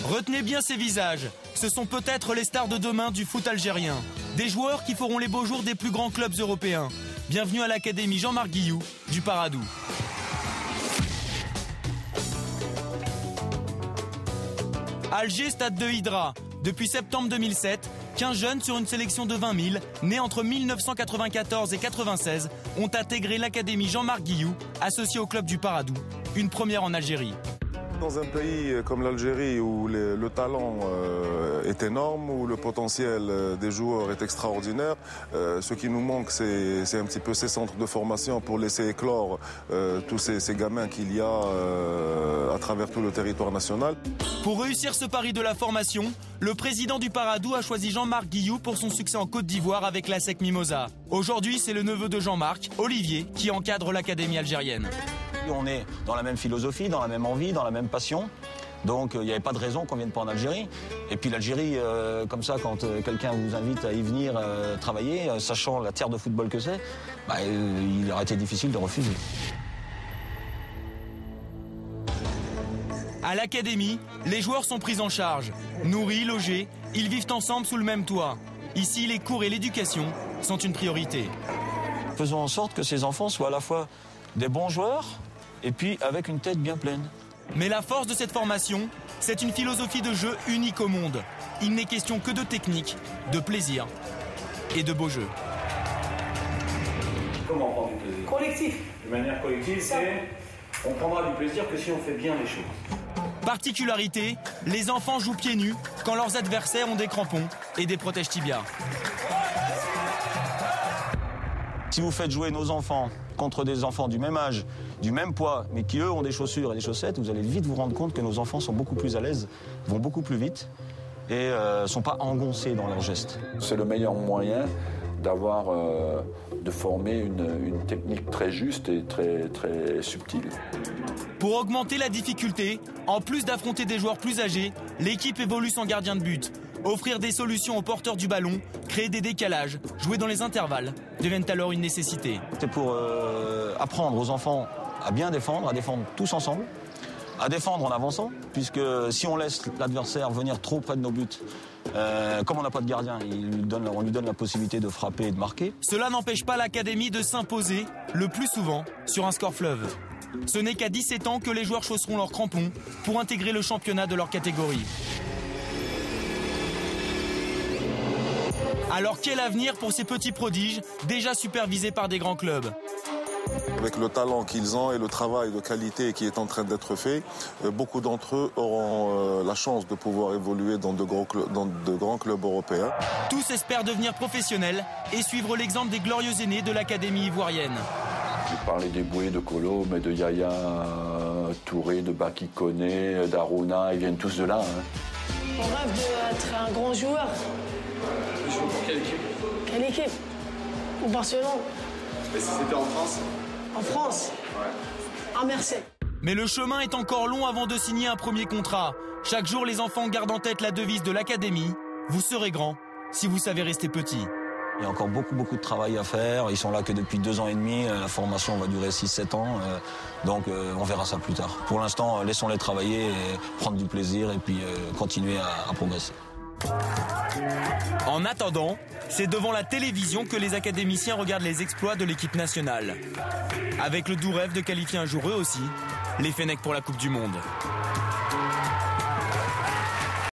Retenez bien ces visages. Ce sont peut-être les stars de demain du foot algérien. Des joueurs qui feront les beaux jours des plus grands clubs européens. Bienvenue à l'Académie Jean-Marc Guillou du Paradou. Alger, stade de Hydra. Depuis septembre 2007, 15 jeunes sur une sélection de 20 000, nés entre 1994 et 1996, ont intégré l'Académie Jean-Marc Guillou, associée au club du Paradou. Une première en Algérie. Dans un pays comme l'Algérie où le talent est énorme, où le potentiel des joueurs est extraordinaire, ce qui nous manque, c'est un petit peu ces centres de formation pour laisser éclore tous ces gamins qu'il y a à travers tout le territoire national. Pour réussir ce pari de la formation, le président du Paradou a choisi Jean-Marc Guillou pour son succès en Côte d'Ivoire avec la SEC Mimosa. Aujourd'hui, c'est le neveu de Jean-Marc, Olivier, qui encadre l'Académie algérienne. On est dans la même philosophie, dans la même envie, dans la même passion. Donc il n'y avait pas de raison qu'on ne vienne pas en Algérie. Et puis l'Algérie, comme ça, quand quelqu'un vous invite à y venir travailler, sachant la terre de football que c'est, il aurait été difficile de refuser. À l'Académie, les joueurs sont pris en charge. Nourris, logés, ils vivent ensemble sous le même toit. Ici, les cours et l'éducation sont une priorité. Faisons en sorte que ces enfants soient à la fois des bons joueurs et puis avec une tête bien pleine. Mais la force de cette formation, c'est une philosophie de jeu unique au monde. Il n'est question que de technique, de plaisir et de beaux jeux. Comment on prend du plaisir? Collectif. De manière collective, on prendra du plaisir que si on fait bien les choses. Particularité, les enfants jouent pieds nus quand leurs adversaires ont des crampons et des protèges tibias. Si vous faites jouer nos enfants contre des enfants du même âge, du même poids, mais qui eux ont des chaussures et des chaussettes, vous allez vite vous rendre compte que nos enfants sont beaucoup plus à l'aise, vont beaucoup plus vite et ne sont pas engoncés dans leurs gestes. C'est le meilleur moyen de former une technique très juste et très, très subtile. Pour augmenter la difficulté, en plus d'affronter des joueurs plus âgés, l'équipe évolue sans gardien de but. Offrir des solutions aux porteurs du ballon, créer des décalages, jouer dans les intervalles, deviennent alors une nécessité. C'est pour apprendre aux enfants à bien défendre, à défendre tous ensemble, à défendre en avançant, puisque si on laisse l'adversaire venir trop près de nos buts, comme on n'a pas de gardien, on lui donne la possibilité de frapper et de marquer. Cela n'empêche pas l'Académie de s'imposer, le plus souvent, sur un score fleuve. Ce n'est qu'à 17 ans que les joueurs chausseront leurs crampons pour intégrer le championnat de leur catégorie. Alors quel avenir pour ces petits prodiges, déjà supervisés par des grands clubs ? Avec le talent qu'ils ont et le travail de qualité qui est en train d'être fait, beaucoup d'entre eux auront la chance de pouvoir évoluer dans de grands clubs européens. Tous espèrent devenir professionnels et suivre l'exemple des glorieux aînés de l'Académie ivoirienne. J'ai parlé des Boué, de Kolo, mais de Yaya Touré, de Baki Koné, d'Aruna, ils viennent tous de là. On rêve d'être un grand joueur. Tu joues pour quelle équipe? Quelle équipe? Au Barcelone. Et si c'était en France? En France? Ouais. À Marseille. Mais le chemin est encore long avant de signer un premier contrat. Chaque jour, les enfants gardent en tête la devise de l'Académie. Vous serez grand si vous savez rester petit. Il y a encore beaucoup de travail à faire. Ils sont là que depuis 2 ans et demi. La formation va durer 6-7 ans. Donc on verra ça plus tard. Pour l'instant, laissons-les travailler, et prendre du plaisir et puis continuer à progresser. En attendant, c'est devant la télévision que les académiciens regardent les exploits de l'équipe nationale. Avec le doux rêve de qualifier un jour eux aussi les Fennecs pour la Coupe du Monde.